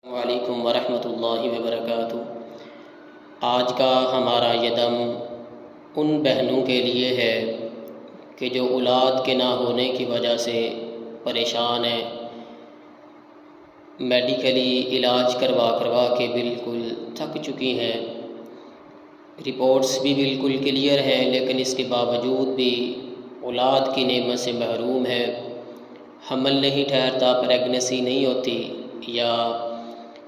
वालेकुम वरहमतुल्लाहि वबरकातुहू। आज का हमारा ये दम उन बहनों के लिए है कि जो औलाद के ना होने की वजह से परेशान हैं, मेडिकली इलाज करवा करवा के बिल्कुल थक चुकी हैं, रिपोर्ट्स भी बिल्कुल क्लियर हैं, लेकिन इसके बावजूद भी औलाद की नेमत से महरूम है। हमल नहीं ठहरता, प्रेगनेंसी नहीं होती, या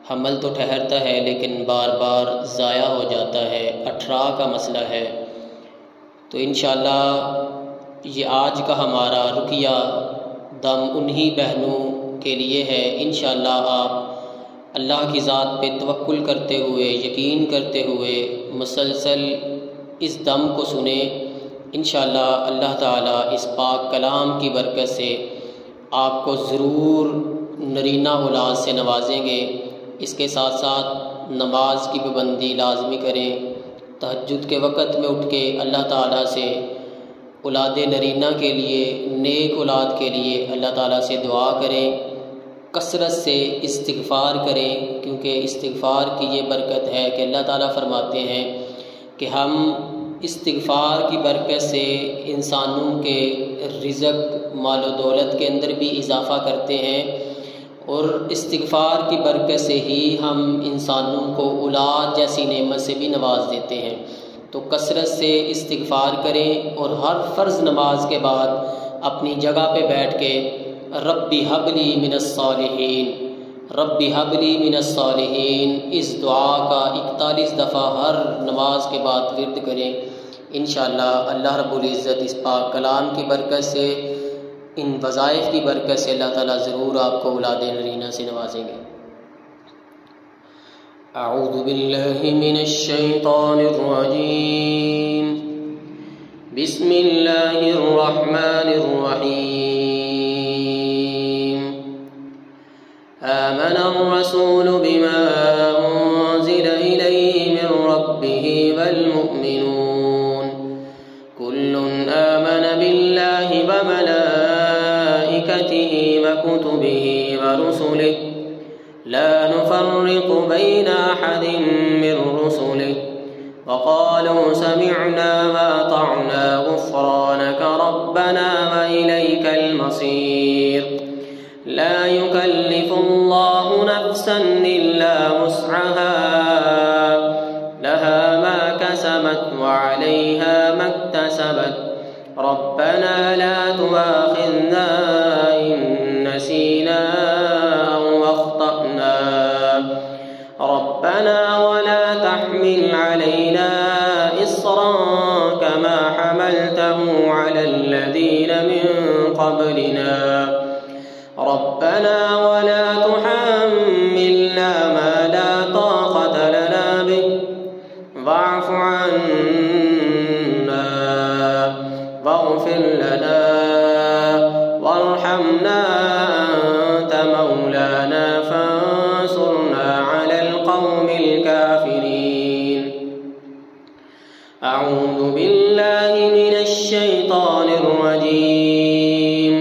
हमल तो ठहरता है लेकिन बार बार ज़ाया हो जाता है, अठरा का मसला है। तो इंशाअल्लाह ये आज का हमारा रुकिया दम उन्हीं बहनों के लिए है। इंशाअल्लाह आप अल्लाह की ज़ात पे तवक्कुल करते हुए, यकीन करते हुए मुसलसल इस दम को सुने। इंशाअल्लाह अल्लाह ताला इस पाक कलाम की बरकत से आपको ज़रूर नरीना औलाद से नवाजेंगे। इसके साथ साथ नमाज की पाबंदी लाजमी करें। तहज्जुद के वक़्त में उठ के अल्लाह ताला से औलाद नरीना के लिए, नेक औलाद के लिए अल्लाह ताला से दुआ करें। कसरत से इस्तिग़फ़ार करें, क्योंकि इस्तिग़फ़ार की ये बरकत है कि अल्लाह ताला फरमाते हैं कि हम इस्तिग़फ़ार की बरकत से इंसानों के रिज़्क़, माल व दौलत के अंदर भी इजाफ़ा करते हैं, और इस्तिग़फ़ार की बरकत से ही हम इंसानों को औलाद जैसी नेमत से भी नवाज देते हैं। तो कसरत से इस्तिग़फ़ार करें और हर फ़र्ज़ नमाज के बाद अपनी जगह पे बैठ के रब्बी हबली मिनस्सालिहीन, रब्बी हबली मिनस्सालिहीन इस दुआ का 41 दफ़ा हर नमाज के बाद विर्द करें। इंशाअल्लाह अल्लाह रब्बुल इज़्ज़त इस पाक कलाम की बरकत से, इन वज़ाइफ की बरकत से अल्लाह ताला ज़रूर आपको औलाद नरीना से नवाजेंगे। अऊज़ु बिल्लाहि मिनश शैतानिर रजीम, बिस्मिल्लाहिर रहमानिर रहीम। आमनर रसूलु बिमा उन्ज़िला इलैहि मिर रब्बिहि वल मुअ्मिनून कुल्लुन आमन बिल्लाहि व मलाइकतिहि व कुतुबिहि व रुसुलिहि ला नुफ़र्रिक़ु बैन अहदिन मिर रुसुलिहि व क़ालू समिअना व अतअना गुफ़्रानक रब्बना व इलैकल मसीर। ला युकल्लिफ़ुल्लाहु नफ़्सन इल्ला वुस्अहा लहा मा कसबत व अलैहा मक्तसबत रब्बना ला तुआख़िज़ना इन नसीना औ अख़्तअना रब्बना वला तहमिल अलैना इस्रन कमा हमलतहु अलल्लज़ीन मिन क़ब्लिना रब्बना वला तुहम्मिलना मा ला ताक़त लना बिहि वअफ़ु अन्ना वग़फ़िर लना वरहमना अन्त मौलाना फंसुरना अलल क़ौमिल काफ़िरीन। अऊज़ु बिल्लाहि मिनश शैतानिर रजीम।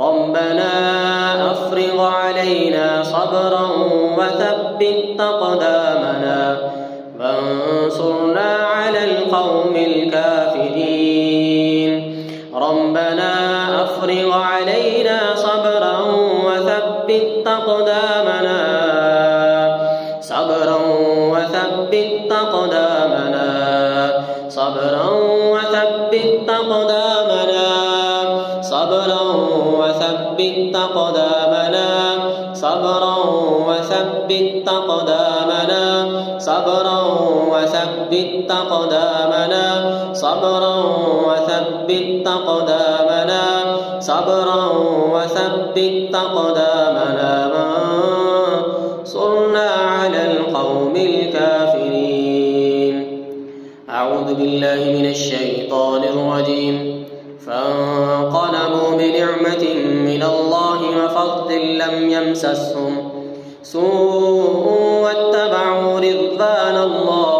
रब्बना अफ़्रिग़ अलैना सब्रन व थब्बित अक़दामना वंसुरना अलल क़ौमिल काफ़िरीन। रब्बना अफ़्रिग़ अलैना सब्रन व थब्बित अक़दामना सब्रन व थब्बित अक़दामना सब्रन व थब्बित अक़दामना सब्रन व थब्बित अक़दामना सब्रन व थब्बित अक़दामना सब्रन व थब्बित अक़दामना सब्रन व थब्बित अक़दामना सब्रन व थब्बित अक़दामना वंसुरना अलल क़ौमिल काफ़िरीन। अऊज़ु बिल्लाहि मिनश शैतानिर रजीम। फंक़लबू बिनिअमतिन मिनल्लाहि व फ़ज़्लिन लम यमससहुम सूअ वत्तबअू रिज़वानल्लाह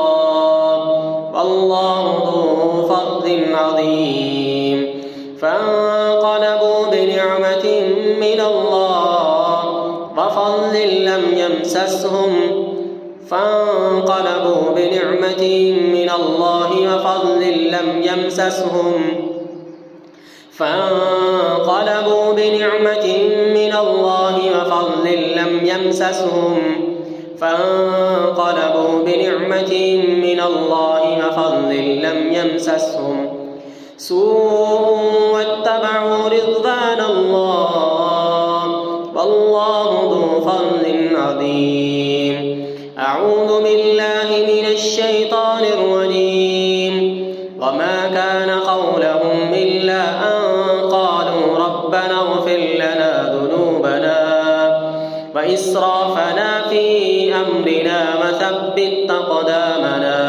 वल्लाहु ज़ू फ़ज़्लिन अज़ीम। फंक़लबू बिनिअमतिन मिनल्लाहि व फ़ज़्लिन लम يمسسهم فانقلبوا بنعمة من الله وفضل لم يمسسهم سوء واتبعوا رضوان الله والله ذو فضل عظيم. أعوذ بالله من الشيطان الرجيم. وما كان قولهم إلا أن قالوا ربنا اغفر لنا ذنوبنا وإسرافنا في أمرنا وثبت أقدامنا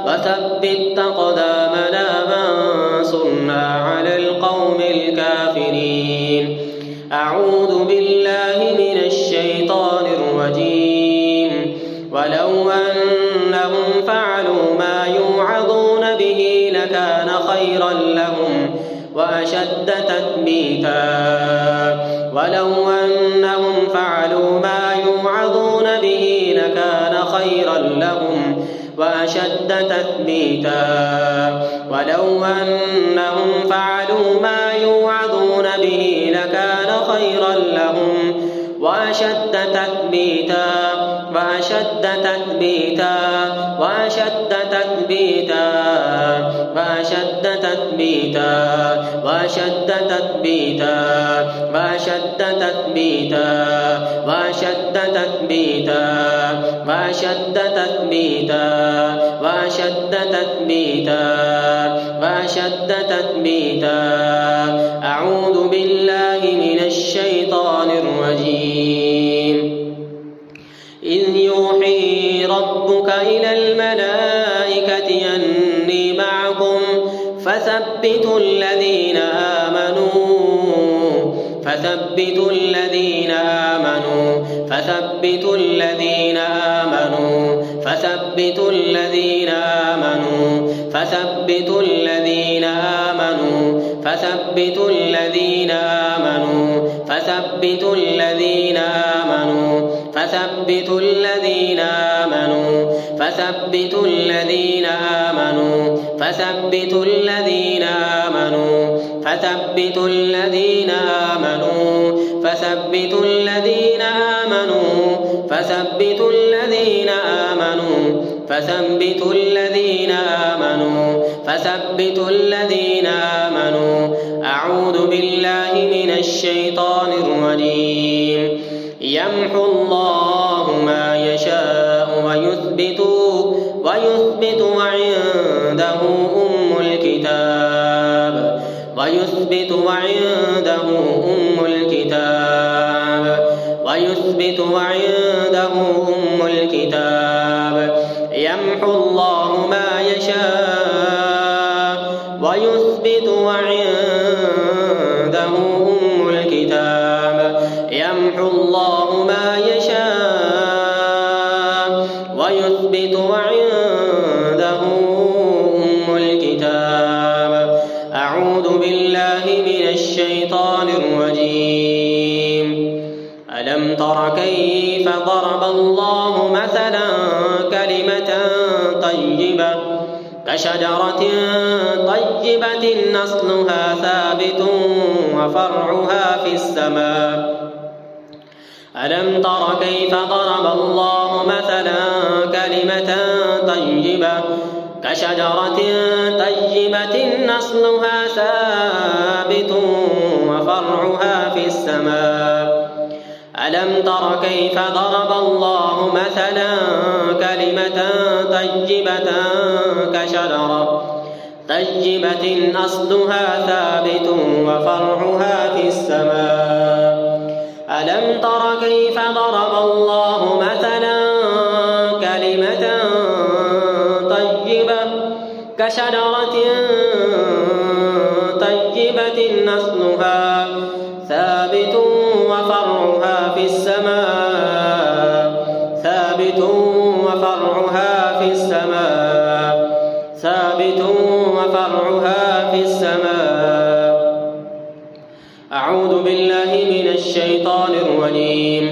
وثبت أقدامنا وانصرنا على القوم الكافرين. أعوذ بالله من الشيطان الرجيم. ولو أنهم فعلوا ما يوعظون به لكان خيرا لهم وأشد تثبيتا. ولو أنهم فعلوا ما يوعظون به لكان خيرا لهم وأشد تثبيتا. أعوذ بالله من الشيطان الرجيم. إذ يوحي ربك إلى الملائكة أني معكم فثبتوا الذين آمنوا. أعوذ بالله من الشيطان الرجيم. يمحو الله ما يشاء ويثبت وعنده أم الكتاب. يمحو الله ما يشاء ويثبت وعنده أم الكتاب. يمحو الله ما يشاء ويثبت وعنده أم الكتاب. أعوذ بالله من الشيطان الرجيم. ألم تر كيف ضرب الله مثلا كلمة طيبة كشجرة طيبة أصلها ثابت وفرعها في السماء. ألم تر كيف ضرب الله مثلا كلمة طيبة كشجرة طيبة أصلها ثابت وفرعها في السماء. ألم تر كيف ضرب الله مثلا كلمة طيبة كشجرة طيبة أصلها ثابت وفرعها في السماء. ألم تر كيف ضرب الله مثلا كلمة طيبة كشجرة طيبة نصلها ثابت وفرعها في السماء ثابت وفرعها في السماء ثابت وفرعها في السماء. أعوذ بالله من الشيطان الرجيم.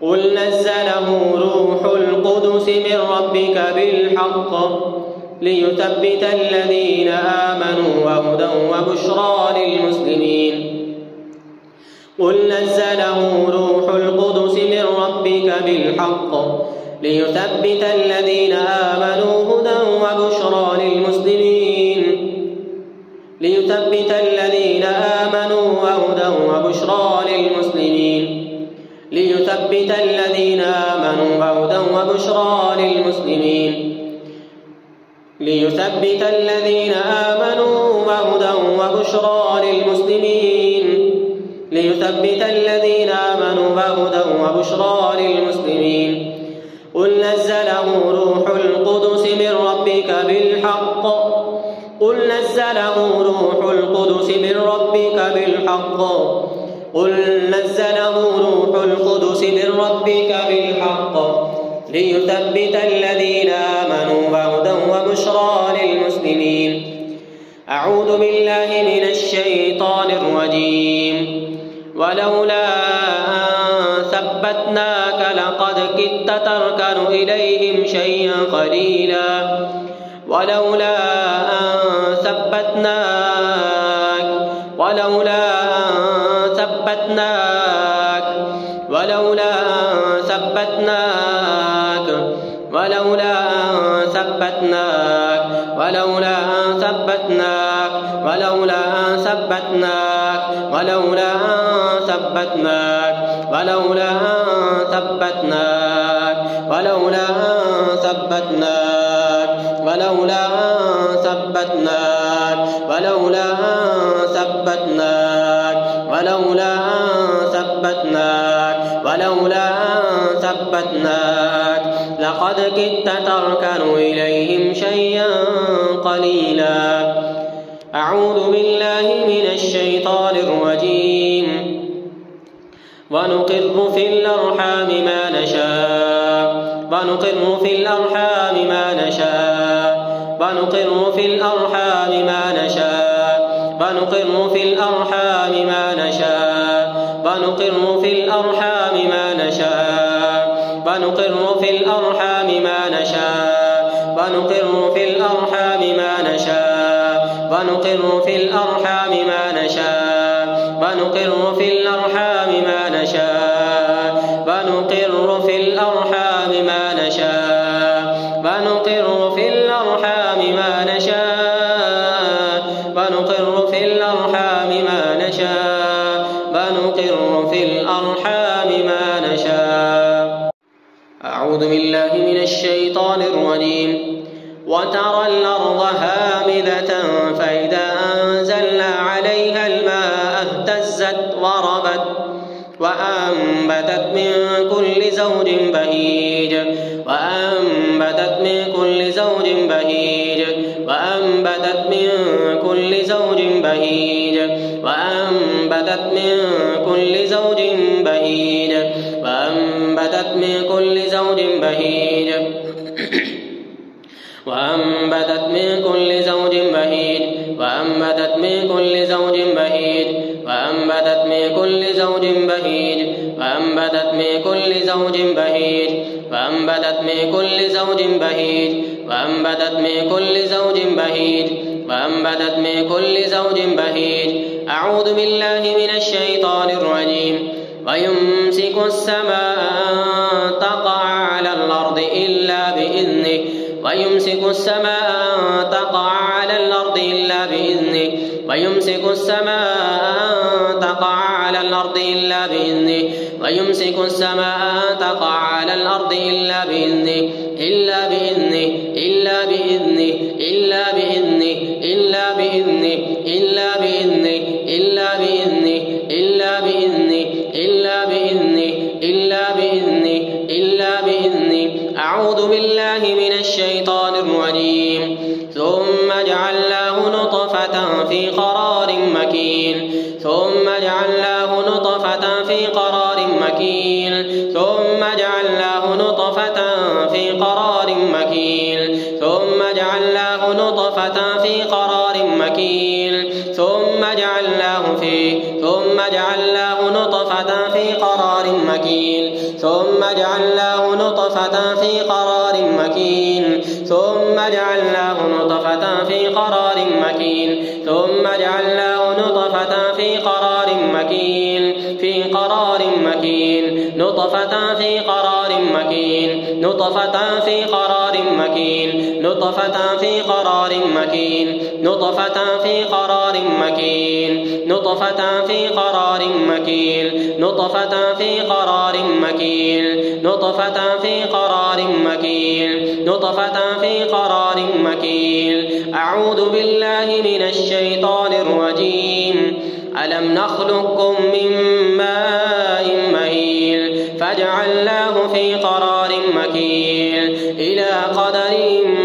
قل نزله روح القدس من ربك بالحق ليثبت الذين آمنوا وهدى وبشرى للمسلمين. قل نزله روح القدس من ربك بالحق ليثبت الذين آمنوا هدى وبشرى للمسلمين. ليثبت الذين آمنوا وهدى وبشرى للمسلمين. ليثبت الذين آمنوا وهدى وبشرى للمسلمين. ليثبت الذين آمنوا وهدى وبشرى للمسلمين. ليثبت الذين آمنوا وهدى وبشرى للمسلمين. قل نزله روح القدس من ربك بالحق. قل نزله روح القدس من ربك بالحق. قل نزله روح القدس من ربك بالحق ليثبت الذين آمنوا وهدى وبشرى للمسلمين. أعوذ بالله من الشيطان الرجيم. ولولا أن ثبتناك لقد كدت تركن إليهم شيئا قليلا. ولولا أن ثبتناك ولولا أن ثبتناك ولولا أن ثبتناك ولولا أن ثبتناك ولولا أن ثبتناك ولولا أن ثبتناك ولولا أن ثبتناك ولولا أن ثبتناك ولولا أن ثبتناك ولولا أن ثبتناك ولولا أن ثبتناك ولولا أن ثبتناك ولولا أن ثبتناك لقد كدت تركن إليهم شيئا قليلا. أعوذ بالله من الشيطان الرجيم. ونقر في الأرحام ما نشاء ونقر في الأرحام ما نشاء ونقر في الأرحام ما نشاء ونقر في الأرحام ما نشاء ونقر في الأرحام ما نشاء ونقر في الأرحام ما نشاء ونقر في الأرحام ما نشاء ونقر في الأرحام ما نشاء ونقر في الأرحام ما نشاء ونقر في الأرحام ما نشاء ونقر في الأرحام ما نشاء ونقر في الأرحام ما نشاء ونقر في الأرحام ما نشاء. أعوذ بالله من الشيطان الرجيم. وترى الأرض هامدة فإذا أنزلنا عليها الماء اهتزت وربت وأنبتت من كل زوج بهيج وأنبتت من كل زوج بهيج وأنبتت من كل زوج بهيج وأنبتت من كل زوج بهيج وأنبتت من كل زوج بهيج وأنبتت من كل زوج بهيج وأنبتت من كل زوج بهيج وأنبتت من كل زوج بهيج وأنبتت من كل زوج بهيج وأنبتت من كل زوج بهيج وأنبتت من كل زوج بهيج وأنبتت من كل زوج بهيج. أعوذ بالله من الشيطان الرجيم. ويمسك السماء أن تقع على الأرض إلا بإذنه ويمسك السماء أن تقع على الأرض إلا بإذنه ويمسك السماء أن تقع على الأرض إلا بإذنه ويمسك السماء أن تقع على الأرض إلا بإذنه إلا بإذنه إلا بإذنه إلا بإذنه إلا بإذنه إلا بإذنه إلا بإذنه إلا بإذنه نطفة في قرار مكين ثم جعلناه نطفة في قرار مكين ثم جعلناه نطفة في قرار مكين ثم جعلناه نطفة في قرار مكين ثم جعلناه نطفة في قرار مكين ثم جعلناه نطفة في قرار مكين ثم جعلناه نطفة في قرار مكين في قرار مكين نطفة في قرار مكين نطفة في قرار مكين نطفة في قرار مكين نطفة في قرار مكين نطفة في قرار مكين نطفة في قرار مكين نطفة في قرار مكين نطفة في قرار مكين. أعوذ بالله من الشيطان الرجيم. ألم نخلقكم من ماء مهين فجعلناه في قرار مكين إلى قدر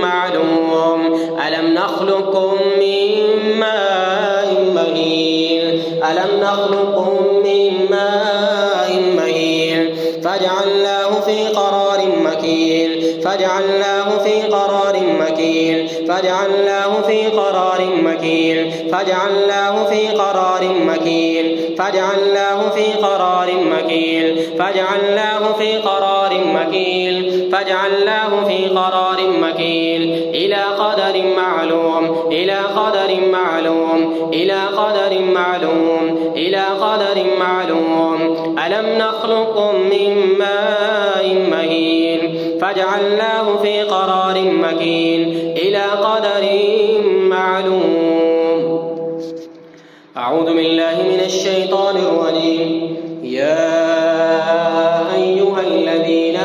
معلوم. ألم نخلقكم من ماء مهين ألم نخلقكم من ماء مهين فجعلناه في قرار مكين فجعلناه في قرار مكين فجعلناه في قرار مكين فجعلناه في قرار مكين فجعلناه في قرار مكين فجعلناه في قرار مكين فجعلناه في قرار مكين إلى قدر معلوم إلى قدر معلوم إلى قدر معلوم إلى قدر معلوم. ألم نخلقكم من ماء مهين فجعلناه في قرار مكين إلى قدر معلوم. أعوذ بالله من الشيطان الرجيم. يا أيها الذين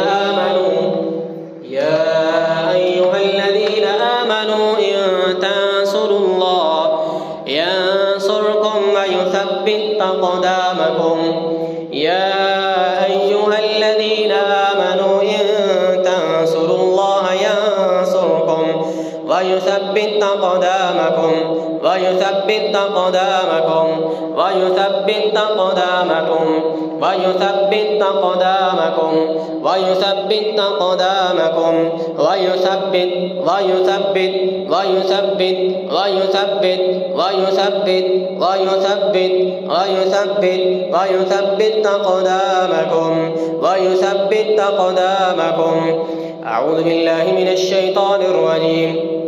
آمنوا إن تنصروا الله ينصركم ويثبت أقدامكم. يا أيها الذين آمنوا إن تنصروا الله ينصركم ويثبت أقدامكم ويثبت أقدامكم ويثبت أقدامكم ويثبت أقدامكم ويثبت أقدامكم ويثبت ويثبت ويثبت ويثبت ويثبت ويثبت ويثبت ويثبت أقدامكم ويثبت أقدامكم. أعوذ بالله من الشيطان الرجيم.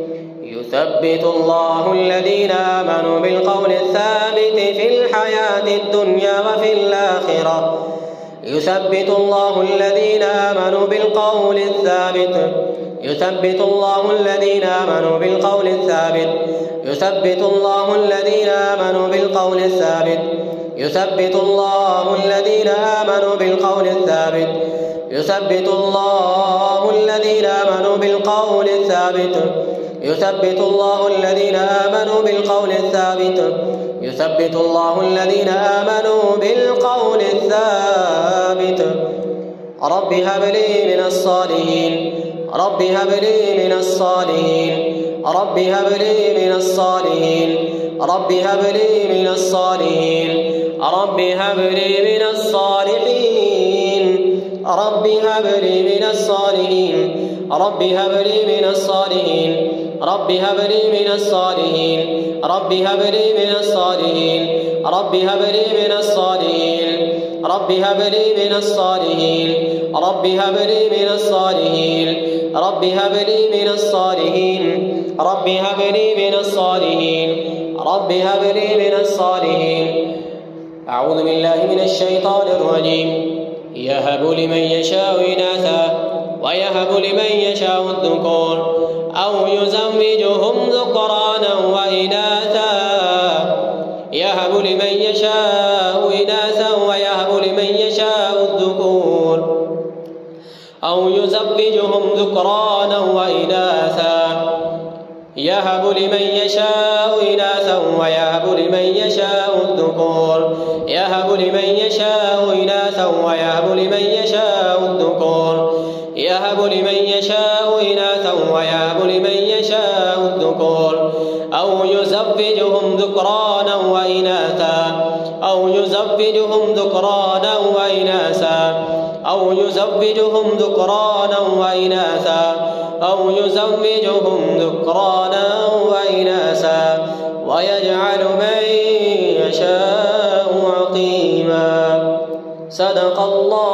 يثبت الله الذين آمنوا بالقول الثابت في الحياة الدنيا وفي الآخرة. يثبت الله الذين آمنوا بالقول الثابت. يثبت الله الذين آمنوا بالقول الثابت. يثبت الله الذين آمنوا بالقول الثابت. يثبت الله الذين آمنوا بالقول الثابت. يثبت الله الذين آمنوا بالقول الثابت. يثبت الله الذين آمنوا بالقول الثابت. يثبت الله الذين آمنوا بالقول الثابت. رب هب لي من الصالحين. رب هب لي من الصالحين. رب هب لي من الصالحين. رب هب لي من الصالحين. رب هب لي من الصالحين. رب هب لي من الصالحين. رب هب لي من الصالحين. رب هب لي من الصالحين. رب هب لي من الصالحين. رب هب لي من الصالحين. رب هب لي من الصالحين. رب هب لي من الصالحين. رب هب لي من الصالحين. رب هب لي من الصالحين. رب هب لي من الصالحين. أعوذ بالله من الشيطان الرجيم. يهب لمن يشاء إناثا ويهب لمن يشاء الذكور أو يزوجهم ذكرانا وإناثا. يهب لمن يشاء إناثا ويهب لمن يشاء الذكور أو يزوجهم ذكرانا وإناثا. يهب لمن يشاء إناثا ويهب لمن يشاء الذكور. يهب لمن يشاء إناثا ويهب لمن يشاء الذكور. يهب لمن يشاء إناثا ويهب لمن يشاء الذكور أو يزوجهم ذكرانا وإناثا أو يزوجهم ذكرانا وإناثا أو يزوجهم ذكرانا وإناثا أو يزوجهم ذكرانا وإناثا ويجعل من يشاء عقيما. صدق الله